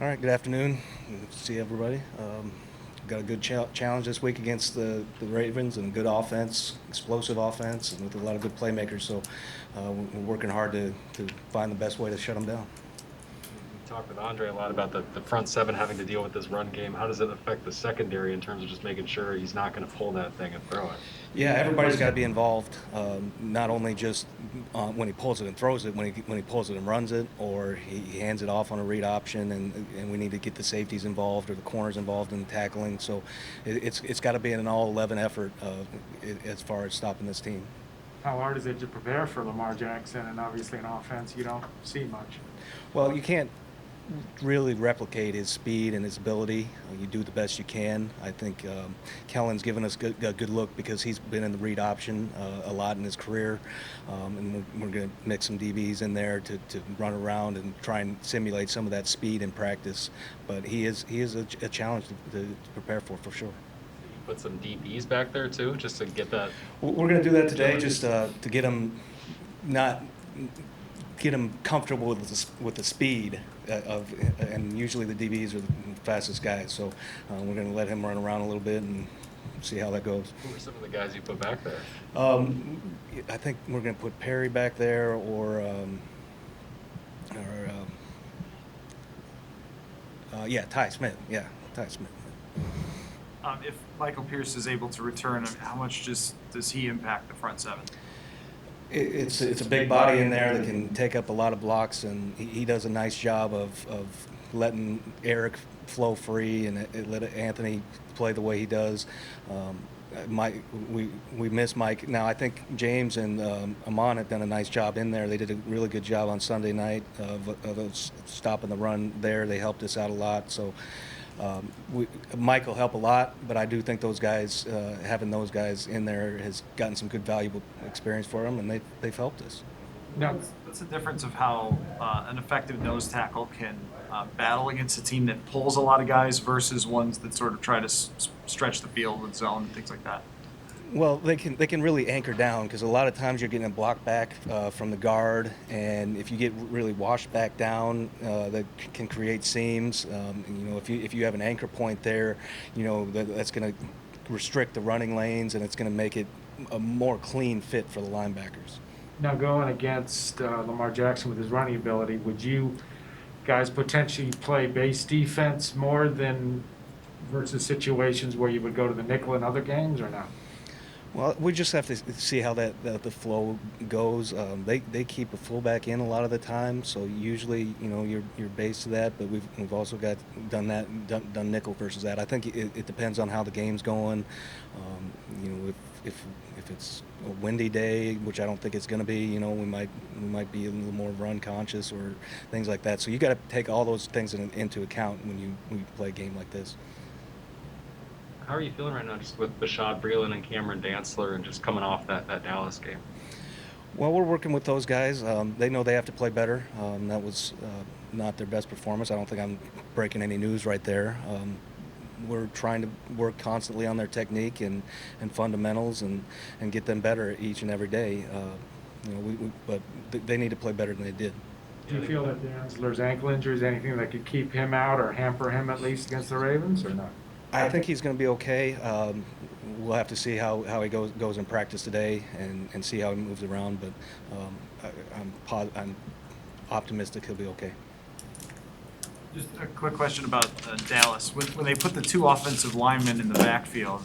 All right, good afternoon. Good to see everybody. Got a good challenge this week against the Ravens and good offense, explosive offense, and with a lot of good playmakers. So we're working hard to find the best way to shut them down. We talked with Andre a lot about the front seven having to deal with this run game. How does it affect the secondary in terms of just making sure he's not going to pull that thing and throw it? Yeah, everybody's got to be involved. Not only just when he pulls it and throws it, when he pulls it and runs it, or he hands it off on a read option, and we need to get the safeties involved or the corners involved in tackling. So it's got to be an all 11 effort as far as stopping this team. How hard is it to prepare for Lamar Jackson? And obviously, in offense, you don't see much. Well, you can't really replicate his speed and his ability. You do the best you can. I think Kellen's given us a good look because he's been in the read option a lot in his career, and we're going to mix some DBs in there to run around and try and simulate some of that speed in practice. But he is a challenge to prepare for sure. You put some DBs back there too, just to get that. We're going to do that today, just to get him comfortable with the speed and usually the DBs are the fastest guys. So we're going to let him run around a little bit and see how that goes. Who are some of the guys you put back there? I think we're going to put Perry back there, or Ty Smith. Yeah, Ty Smith. If Michael Pierce is able to return, how much does he impact the front seven? It's a big body in there that can take up a lot of blocks, and he does a nice job of letting Eric flow free and let Anthony play the way he does. We miss Mike. Now I think James and Amon have done a nice job in there. They did a really good job on Sunday night of stopping the run there. They helped us out a lot. So Mike will help a lot, but I do think those guys, having those guys in there, has gotten some good, valuable experience for them, and they've helped us. Now, What's the difference of how an effective nose tackle can battle against a team that pulls a lot of guys versus ones that sort of try to stretch the field with zone and things like that? Well, they can really anchor down, because a lot of times you're getting a block back from the guard, and if you get really washed back down, that can create seams. And, if you have an anchor point there, that's going to restrict the running lanes, and it's going to make it a more clean fit for the linebackers. now going against Lamar Jackson with his running ability, would you guys potentially play base defense more than versus situations where you would go to the nickel in other games, or not? Well, we just have to see how the flow goes. They keep a fullback in a lot of the time, so usually you're based to that. But we've also done nickel versus that. I think it depends on how the game's going. If it's a windy day, which I don't think it's going to be, we might be a little more run conscious or things like that. So you got to take all those things into account when you play a game like this. How are you feeling right now, just with Bashad Breeland and Cameron Dantzler, and just coming off that Dallas game? Well, we're working with those guys. They know they have to play better. That was not their best performance. I don't think I'm breaking any news right there. We're trying to work constantly on their technique and fundamentals and get them better each and every day. But they need to play better than they did. Do you feel that Dantzler's ankle injury is anything that could keep him out or hamper him at least against the Ravens, or not? I think he's going to be okay. We'll have to see how he goes in practice today and see how he moves around. But I'm optimistic he'll be okay. Just a quick question about Dallas. When they put the two offensive linemen in the backfield,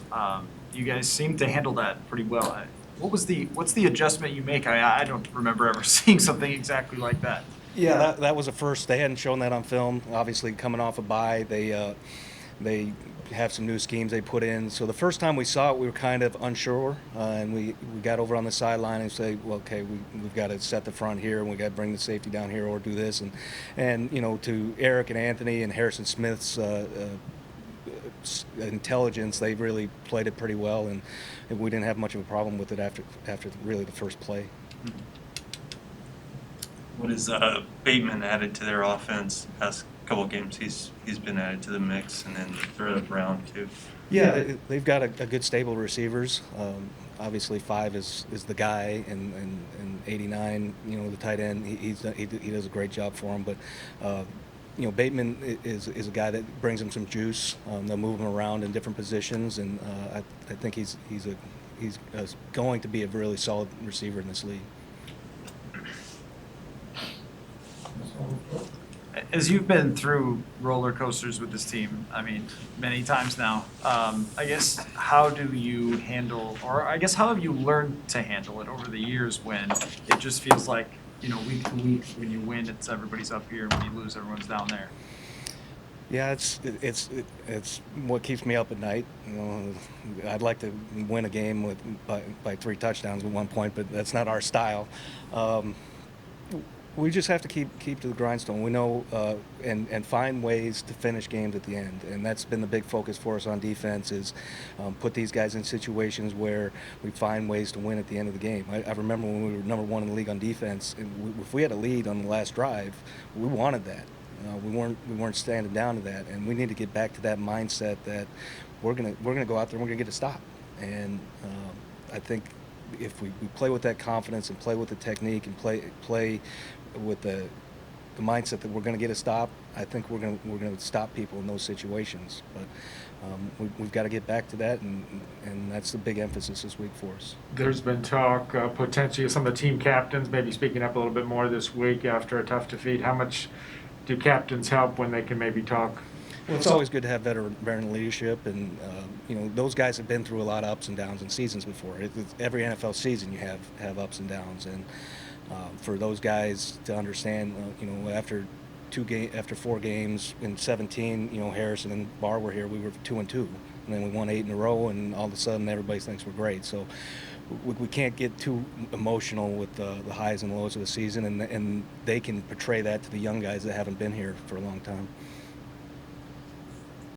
you guys seem to handle that pretty well. What's the adjustment you make? I don't remember ever seeing something exactly like that. Yeah, that was a first. They hadn't shown that on film. Obviously, coming off a bye, they have some new schemes they put in. So the first time we saw it, we were kind of unsure, and we got over on the sideline and say, well, okay, we've got to set the front here, and we got to bring the safety down here or do this. And to Eric and Anthony and Harrison Smith's intelligence, they really played it pretty well, and we didn't have much of a problem with it after really the first play. What has Bateman added to their offense the past couple of games? He's been added to the mix, and then third of round too. Yeah, they've got a good stable of receivers. Obviously, 5 is the guy, and 89, the tight end. He does a great job for him. But Bateman is a guy that brings him some juice. They'll move him around in different positions, and I think he's going to be a really solid receiver in this league. As you've been through roller coasters with this team, I mean, many times now, I guess how do you handle, or I guess how have you learned to handle it over the years when it just feels like, week to week, when you win, it's everybody's up here, and when you lose, everyone's down there? Yeah, it's what keeps me up at night. I'd like to win a game by 3 touchdowns at one point, but that's not our style. We just have to keep to the grindstone. We know and find ways to finish games at the end, and that's been the big focus for us on defense. Is put these guys in situations where we find ways to win at the end of the game. I remember when we were number 1 in the league on defense, and if we had a lead on the last drive, we wanted that. We weren't standing down to that, and we need to get back to that mindset that we're gonna go out there and we're gonna get a stop. And I think if we play with that confidence and play with the technique and play with the mindset that we're going to get a stop, I think we're going to stop people in those situations. But we've got to get back to that, and that's the big emphasis this week for us. There's been talk potentially of some of the team captains maybe speaking up a little bit more this week after a tough defeat. How much do captains help when they can maybe talk? Well, it's always good to have veteran leadership, and those guys have been through a lot of ups and downs in seasons before. Every NFL season you have ups and downs, and for those guys to understand, after 4 games in 17, Harrison and Barr were here. We were 2-2, and then we won 8 in a row, and all of a sudden everybody thinks we're great. So we can't get too emotional with the highs and lows of the season, and they can portray that to the young guys that haven't been here for a long time.